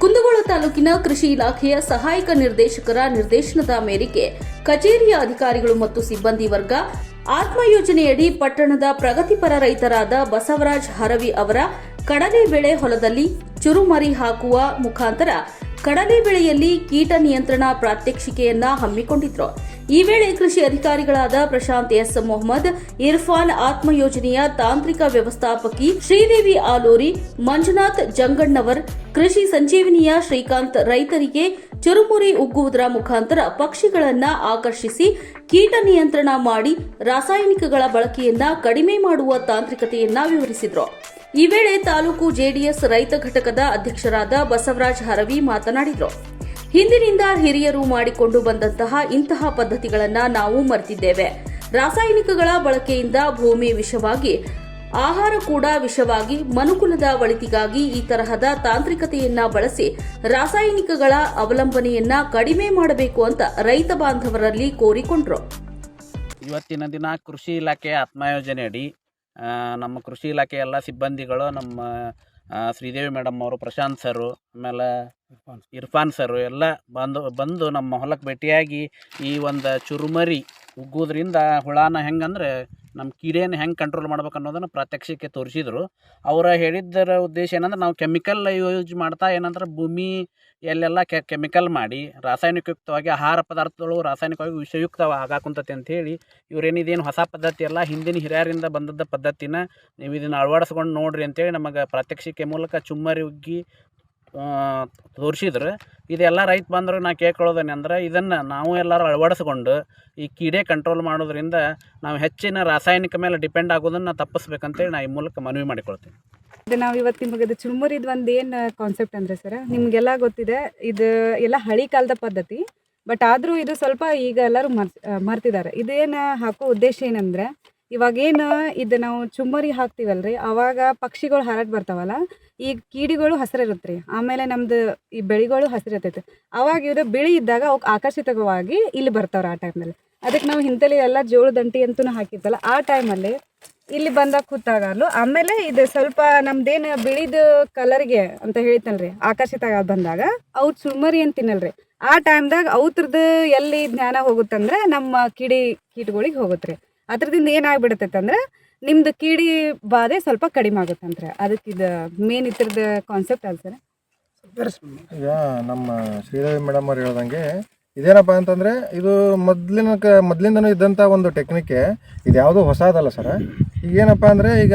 ಕುಂದಗೋಳ ತಾಲೂಕಿನ ಕೃಷಿ ಇಲಾಖೆಯ ಸಹಾಯಕ ನಿರ್ದೇಶಕರ ನಿರ್ದೇಶನದ ಮೇರೆಗೆ ಕಚೇರಿಯ ಅಧಿಕಾರಿಗಳು ಮತ್ತು ಸಿಬ್ಬಂದಿ ವರ್ಗ ಆತ್ಮ ಯೋಜನೆಯಡಿ ಪಟ್ಟಣದ ಪ್ರಗತಿಪರ ರೈತರಾದ ಬಸವರಾಜ್ ಹರವಿ ಅವರ ಕಡಲೆ ಬೆಳೆ ಹೊಲದಲ್ಲಿ ಚುರುಮರಿ ಹಾಕುವ ಮುಖಾಂತರ ಕಡಲೆ ಬೆಳೆಯಲ್ಲಿ ಕೀಟ ನಿಯಂತ್ರಣ ಪ್ರಾತ್ಯಕ್ಷಿಕೆಯನ್ನ ಹಮ್ಮಿಕೊಂಡಿದ್ರು. ಈ ವೇಳೆ ಕೃಷಿ ಅಧಿಕಾರಿಗಳಾದ ಪ್ರಶಾಂತ್ ಎಸ್ ಮೊಹಮ್ಮದ್, ಇರ್ಫಾನ್, ಆತ್ಮ ಯೋಜನೆಯ ತಾಂತ್ರಿಕ ವ್ಯವಸ್ಥಾಪಕಿ ಶ್ರೀದೇವಿ ಆಲೂರಿ, ಮಂಜುನಾಥ್ ಜಂಗಣ್ಣವರ್, ಕೃಷಿ ಸಂಜೀವಿನಿಯ ಶ್ರೀಕಾಂತ್ ರೈತರಿಗೆ ಚುರುಮುರಿ ಉಗ್ಗುವುದರ ಮುಖಾಂತರ ಪಕ್ಷಿಗಳನ್ನ ಆಕರ್ಷಿಸಿ ಕೀಟ ನಿಯಂತ್ರಣ ಮಾಡಿ ರಾಸಾಯನಿಕಗಳ ಬಳಕೆಯನ್ನ ಕಡಿಮೆ ಮಾಡುವ ತಾಂತ್ರಿಕತೆಯನ್ನ ವಿವರಿಸಿದರು. ಈ ವೇಳೆ ತಾಲೂಕು ಜೆಡಿಎಸ್ ರೈತ ಘಟಕದ ಅಧ್ಯಕ್ಷರಾದ ಬಸವರಾಜ್ ಹರವಿ ಮಾತನಾಡಿದರು. ಹಿಂದಿನಿಂದ ಹಿರಿಯರು ಮಾಡಿಕೊಂಡು ಬಂದಂತಹ ಇಂತಹ ಪದ್ಧತಿಗಳನ್ನ ನಾವು ಮರೆತಿದ್ದೇವೆ. ರಾಸಾಯನಿಕಗಳ ಬಳಕೆಯಿಂದ ಭೂಮಿ ವಿಷವಾಗಿ, ಆಹಾರ ಕೂಡ ವಿಷವಾಗಿ, ಮನುಕುಲದ ಒಳಿತಿಗಾಗಿ ಈ ತರಹದ ತಾಂತ್ರಿಕತೆಯನ್ನ ಬಳಸಿ ರಾಸಾಯನಿಕಗಳ ಅವಲಂಬನೆಯನ್ನ ಕಡಿಮೆ ಮಾಡಬೇಕು ಅಂತ ರೈತ ಬಾಂಧವರಲ್ಲಿ ಕೋರಿಕೊಂಡ್ರು. ಇವತ್ತಿನ ದಿನ ಕೃಷಿ ಇಲಾಖೆ ಆತ್ಮಯೋಜನೆಯಡಿ ನಮ್ಮ ಕೃಷಿ ಇಲಾಖೆ ಎಲ್ಲ ಸಿಬ್ಬಂದಿಗಳು, ನಮ್ಮ ಶ್ರೀದೇವಿ ಮೇಡಮ್ ಅವರು, ಪ್ರಶಾಂತ್ ಸರು, ಆಮೇಲೆ ಇರ್ಫಾನ್ ಸರು ಎಲ್ಲ ಬಂದು ನಮ್ಮ ಹೊಲಕ್ಕೆ ಭೇಟಿಯಾಗಿ ಈ ಒಂದು ಚುರುಮರಿ ಉಗ್ಗೋದ್ರಿಂದ ಹುಳಾನ ಹೆಂಗಂದ್ರೆ ನಮ್ಮ ಕೀಡೆಯನ್ನು ಹೆಂಗೆ ಕಂಟ್ರೋಲ್ ಮಾಡ್ಬೇಕು ಅನ್ನೋದನ್ನು ಪ್ರಾತ್ಯಕ್ಷಿಕೆ ತೋರಿಸಿದ್ರು. ಅವರ ಹೇಳಿದ್ದರ ಉದ್ದೇಶ ಏನಂದ್ರೆ ನಾವು ಕೆಮಿಕಲ್ ಯೂಸ್ ಮಾಡ್ತಾ ಏನಂದ್ರೆ ಭೂಮಿ ಎಲ್ಲೆಲ್ಲ ಕೆಮಿಕಲ್ ಮಾಡಿ ರಾಸಾಯನಿಕಯುಕ್ತವಾಗಿ ಆಹಾರ ಪದಾರ್ಥಗಳು ರಾಸಾಯನಿಕವಾಗಿ ವಿಷಯುಕ್ತ ಆಗಾಕುಂತತೆ ಅಂಥೇಳಿ ಇವರೇನಿದೇನು ಹೊಸ ಪದ್ಧತಿ ಅಲ್ಲ, ಹಿಂದಿನ ಹಿರಿಯರಿಂದ ಬಂದದ್ದ ಪದ್ಧತಿನ ನೀವು ಇದನ್ನು ಅಳವಡಿಸ್ಕೊಂಡು ನೋಡ್ರಿ ಅಂತೇಳಿ ನಮಗೆ ಪ್ರಾತ್ಯಕ್ಷಿಕೆ ಮೂಲಕ ಚುಮ್ಮರಿ ಉಗ್ಗಿ ತೋರಿಸಿದ್ರು. ಇದೆಲ್ಲ ರೈತ ಬಂದರು ನಾ ಕೇಳ್ಕೊಳ್ಳೋದೇನೆಂದ್ರೆ ಇದನ್ನು ನಾವು ಎಲ್ಲರೂ ಅಳವಡಿಸ್ಕೊಂಡು ಈ ಕೀಡೆ ಕಂಟ್ರೋಲ್ ಮಾಡೋದ್ರಿಂದ ನಾವು ಹೆಚ್ಚಿನ ರಾಸಾಯನಿಕ ಮೇಲೆ ಡಿಪೆಂಡ್ ಆಗೋದನ್ನು ತಪ್ಪಿಸ್ಬೇಕಂತೇಳಿ ನಾನು ಈ ಮೂಲಕ ಮನವಿ ಮಾಡಿಕೊಳ್ತೀನಿ. ಇದು ನಾವು ಇವತ್ತು ನಿಮಗೆ ಚುರುಮುರಿದು ಒಂದು ಏನು ಕಾನ್ಸೆಪ್ಟ್ ಅಂದರೆ ಸರ್, ನಿಮಗೆಲ್ಲ ಗೊತ್ತಿದೆ, ಇದು ಎಲ್ಲ ಹಳಿ ಕಾಲದ ಪದ್ಧತಿ. ಬಟ್ ಆದರೂ ಇದು ಸ್ವಲ್ಪ ಈಗ ಎಲ್ಲರೂ ಮರ್ತಿದ್ದಾರೆ. ಇದೇನು ಹಾಕೋ ಉದ್ದೇಶ ಏನಂದರೆ, ಇವಾಗೇನು ಇದು ನಾವು ಚುಮ್ಮರಿ ಹಾಕ್ತೀವಲ್ರಿ, ಆವಾಗ ಪಕ್ಷಿಗಳು ಹಾರಾಟ ಬರ್ತಾವಲ್ಲ, ಈ ಕೀಡಿಗಳು ಹಸಿರಿರುತ್ತೆ ರೀ, ಆಮೇಲೆ ನಮ್ಮದು ಈ ಬೆಳೆಗಳು ಹಸಿರಿರ್ತೈತೆ. ಆವಾಗ ಇವರು ಬಿಳಿ ಇದ್ದಾಗ ಅವಕ್ಕೆ ಆಕರ್ಷಿತವಾಗಿ ಇಲ್ಲಿ ಬರ್ತಾವ್ರೆ. ಆ ಟೈಮಲ್ಲಿ ಅದಕ್ಕೆ ನಾವು ಹಿಂತಲಿ ಎಲ್ಲ ಜೋಳದಂಟಿ ಅಂತೂ ಹಾಕಿರ್ತಲ್ಲ, ಆ ಟೈಮಲ್ಲಿ ಇಲ್ಲಿ ಬಂದಾಗ ಕೂತಾಗಲು ಆಮೇಲೆ ಇದು ಸ್ವಲ್ಪ ನಮ್ದೇನು ಬಿಳಿದು ಕಲರ್ಗೆ ಅಂತ ಹೇಳ್ತಲ್ರಿ ಆಕರ್ಷಿತ ಬಂದಾಗ ಅವು ಚುಮ್ಮರಿ ಅಂತ ತಿನ್ನಲ್ರಿ. ಆ ಟೈಮ್ದಾಗ ಅವ್ರದ್ದು ಎಲ್ಲಿ ಜ್ಞಾನ ಹೋಗುತ್ತಂದ್ರೆ ನಮ್ಮ ಕೀಟಗಳಿಗೆ ಹೋಗುತ್ತೆ. ಅದ್ರದಿಂದ ಏನಾಗ್ಬಿಡುತ್ತೈತೆ ಅಂದ್ರೆ ನಿಮ್ದು ಕೀಡಿ ಬಾಧೆ ಸ್ವಲ್ಪ ಕಡಿಮೆ ಆಗುತ್ತಂದ್ರೆ. ಅದಕ್ಕೆ ಇದು ಮೇನ್ ಇದ್ರದ್ದು ಕಾನ್ಸೆಪ್ಟ್ ಅಲ್ಲ ಸರ್. ಈಗ ನಮ್ಮ ಶ್ರೀದೇವಿ ಮೇಡಮ್ ಅವ್ರು ಹೇಳ್ದಂಗೆ ಇದೇನಪ್ಪ ಅಂತಂದರೆ, ಇದು ಮೊದಲಿಂದನೂ ಇದ್ದಂಥ ಒಂದು ಟೆಕ್ನಿಕ್ಕೆ, ಇದು ಯಾವುದೂ ಹೊಸದಲ್ಲ ಸರ್. ಈಗೇನಪ್ಪ ಅಂದರೆ, ಈಗ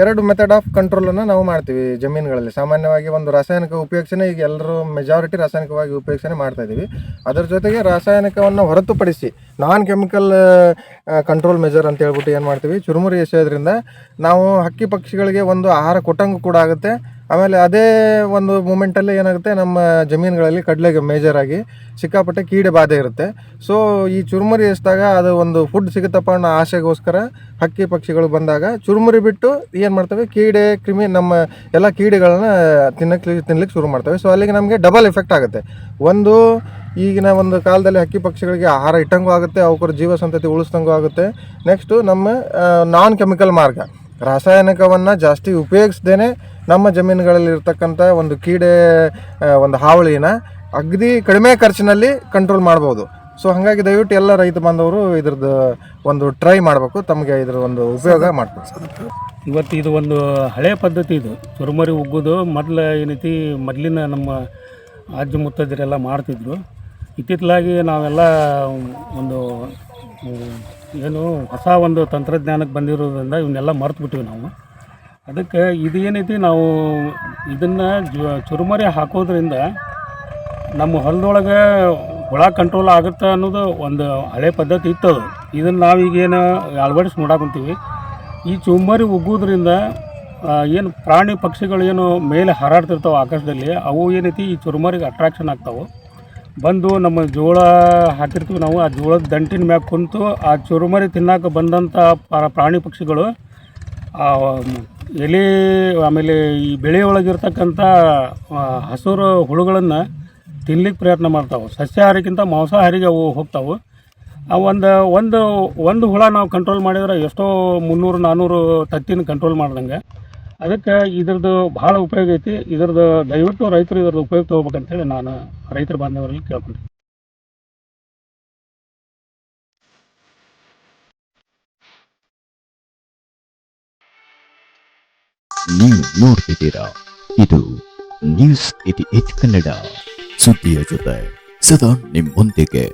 ಎರಡು ಮೆಥಡ್ ಆಫ್ ಕಂಟ್ರೋಲನ್ನು ನಾವು ಮಾಡ್ತೀವಿ ಜಮೀನುಗಳಲ್ಲಿ. ಸಾಮಾನ್ಯವಾಗಿ ಒಂದು ರಾಸಾಯನಿಕ ಉಪಯೋಗಿಸೇ ಈಗ ಎಲ್ಲರೂ ಮೆಜಾರಿಟಿ ರಾಸಾಯನಿಕವಾಗಿ ಉಪಯೋಗಿಸೇ ಮಾಡ್ತಾಯಿದ್ದೀವಿ. ಅದರ ಜೊತೆಗೆ ರಾಸಾಯನಿಕವನ್ನು ಹೊರತುಪಡಿಸಿ ನಾನ್ ಕೆಮಿಕಲ್ ಕಂಟ್ರೋಲ್ ಮೆಜರ್ ಅಂತ ಹೇಳ್ಬಿಟ್ಟು ಏನು ಮಾಡ್ತೀವಿ, ಚುರುಮುರಿ ಎಸೆಯೋದ್ರಿಂದ ನಾವು ಹಕ್ಕಿ ಪಕ್ಷಿಗಳಿಗೆ ಒಂದು ಆಹಾರ ಕೊಟ್ಟಂಗೂ ಕೂಡ ಆಗುತ್ತೆ. ಆಮೇಲೆ ಅದೇ ಒಂದು ಮೂಮೆಂಟಲ್ಲಿ ಏನಾಗುತ್ತೆ, ನಮ್ಮ ಜಮೀನುಗಳಲ್ಲಿ ಕಡಲೆಗೆ ಮೇಜರಾಗಿ ಸಿಕ್ಕಾಪಟ್ಟೆ ಕೀಡೆ ಬಾಧೆ ಇರುತ್ತೆ. ಸೊ ಈ ಚುರುಮುರಿ ಎಸ್ದಾಗ ಅದು ಒಂದು ಫುಡ್ ಸಿಗುತ್ತಪ್ಪ ಅನ್ನೋ ಆಸೆಗೋಸ್ಕರ ಹಕ್ಕಿ ಪಕ್ಷಿಗಳು ಬಂದಾಗ ಚುರುಮುರಿ ಬಿಟ್ಟು ಏನು ಮಾಡ್ತವೆ, ಕೀಡೆ ಕ್ರಿಮಿ ನಮ್ಮ ಎಲ್ಲ ಕೀಡೆಗಳನ್ನ ತಿನ್ಲಿಕ್ಕೆ ಶುರು ಮಾಡ್ತವೆ. ಸೊ ಅಲ್ಲಿಗೆ ನಮಗೆ ಡಬಲ್ ಎಫೆಕ್ಟ್ ಆಗುತ್ತೆ. ಒಂದು, ಈಗಿನ ಒಂದು ಕಾಲದಲ್ಲಿ ಹಕ್ಕಿ ಪಕ್ಷಿಗಳಿಗೆ ಆಹಾರ ಇಟ್ಟಂಗೂ ಆಗುತ್ತೆ, ಅವರ ಜೀವ ಸಂತತಿ ಉಳಿಸ್ದಂಗೂ ಆಗುತ್ತೆ. ನೆಕ್ಸ್ಟು ನಮ್ಮ ನಾನ್ ಕೆಮಿಕಲ್ ಮಾರ್ಗ, ರಾಸಾಯನಿಕವನ್ನು ಜಾಸ್ತಿ ಉಪಯೋಗಿಸ್ದೇ ನಮ್ಮ ಜಮೀನುಗಳಲ್ಲಿ ಇರ್ತಕ್ಕಂಥ ಒಂದು ಕೀಡೆ ಒಂದು ಹಾವಳಿನ ಅಗದಿ ಕಡಿಮೆ ಖರ್ಚಿನಲ್ಲಿ ಕಂಟ್ರೋಲ್ ಮಾಡ್ಬೋದು. ಸೊ ಹಾಗಾಗಿ ದಯವಿಟ್ಟು ಎಲ್ಲ ರೈತ ಬಾಂಧವರು ಇದ್ರದ್ದು ಒಂದು ಟ್ರೈ ಮಾಡಬೇಕು, ತಮಗೆ ಇದ್ರ ಒಂದು ಉಪಯೋಗ ಮಾಡ್ಬೇಕು. ಇವತ್ತು ಇದು ಒಂದು ಹಳೆಯ ಪದ್ಧತಿ, ಇದು ಚುರುಮರಿ ಉಗ್ಗೋದು ಏನೈತಿ ಮೊದಲಿನ ನಮ್ಮ ಅಜ್ಜ ಮುತ್ತಜ್ಜರೆಲ್ಲ ಮಾಡ್ತಿದ್ರು. ಇತ್ತಿತ್ತಲಾಗಿ ನಾವೆಲ್ಲ ಒಂದು ಏನು ಹೊಸ ಒಂದು ತಂತ್ರಜ್ಞಾನಕ್ಕೆ ಬಂದಿರೋದ್ರಿಂದ ಇವನ್ನೆಲ್ಲ ಮರೆತುಬಿಟ್ಟಿವಿ ನಾವು. ಅದಕ್ಕೆ ಇದು ಏನೈತಿ, ನಾವು ಇದನ್ನು ಚುರುಮರಿ ಹಾಕೋದ್ರಿಂದ ನಮ್ಮ ಹೊಲದೊಳಗೆ ಹುಳ ಕಂಟ್ರೋಲ್ ಆಗುತ್ತೆ ಅನ್ನೋದು ಒಂದು ಹಳೆ ಪದ್ಧತಿ ಇತ್ತು. ಇದನ್ನು ನಾವೀಗೇನು ಅಳವಡಿಸಿ ನೋಡಾಕೊಂತೀವಿ. ಈ ಚುರುಮರಿ ಉಗ್ಗೋದ್ರಿಂದ ಏನು ಪ್ರಾಣಿ ಪಕ್ಷಿಗಳು ಏನು ಮೇಲೆ ಹಾರಾಡ್ತಿರ್ತಾವೆ ಆಕಾಶದಲ್ಲಿ, ಅವು ಏನೈತಿ ಈ ಚುರುಮರಿಗೆ ಅಟ್ರಾಕ್ಷನ್ ಆಗ್ತಾವೆ. ಬಂದು ನಮ್ಮ ಜೋಳ ಹಾಕಿರ್ತೀವಿ ನಾವು, ಆ ಜೋಳದ ದಂಟಿನ ಮ್ಯಾಗ ಕುಂತು ಆ ಚುರುಮರಿ ತಿನ್ನಕ್ಕೆ ಬಂದಂಥ ಪ್ರಾಣಿ ಪಕ್ಷಿಗಳು ಎಲೆ ಆಮೇಲೆ ಈ ಬೆಳೆಯೊಳಗಿರ್ತಕ್ಕಂಥ ಹಸಿರು ಹುಳುಗಳನ್ನು ತಿನ್ಲಿಕ್ಕೆ ಪ್ರಯತ್ನ ಮಾಡ್ತಾವೆ. ಸಸ್ಯಾಹಾರಿಗಿಂತ ಮಾಂಸಾಹಾರಿಗೆ ಅವು ಹೋಗ್ತಾವೆ. ಒಂದು ಹುಳ ನಾವು ಕಂಟ್ರೋಲ್ ಮಾಡಿದ್ರೆ ಎಷ್ಟೋ 300-400 ತತ್ತಿನ ಕಂಟ್ರೋಲ್ ಮಾಡ್ದಂಗೆ. ಅದಕ್ಕೆ ಇದ್ರದ್ದು ಭಾಳ ಉಪಯೋಗ ಐತಿ. ಇದ್ರದ್ದು ದಯವಿಟ್ಟು ರೈತರು ಇದ್ರದ್ದು ಉಪಯೋಗ ತೊಗೋಬೇಕಂತೇಳಿ ನಾನು ರೈತರ ಬಾಂಧವರಲ್ಲಿ ಕೇಳ್ಕೊಂತೀನಿ. ನೀವು ನೋಡ್ತಿದ್ದೀರಾ, ಇದು ನ್ಯೂಸ್ 88 ಕನ್ನಡ, ಸುದ್ದಿಯ ಜೊತೆ ಸದಾ ನಿಮ್ಮೊಂದಿಗೆ.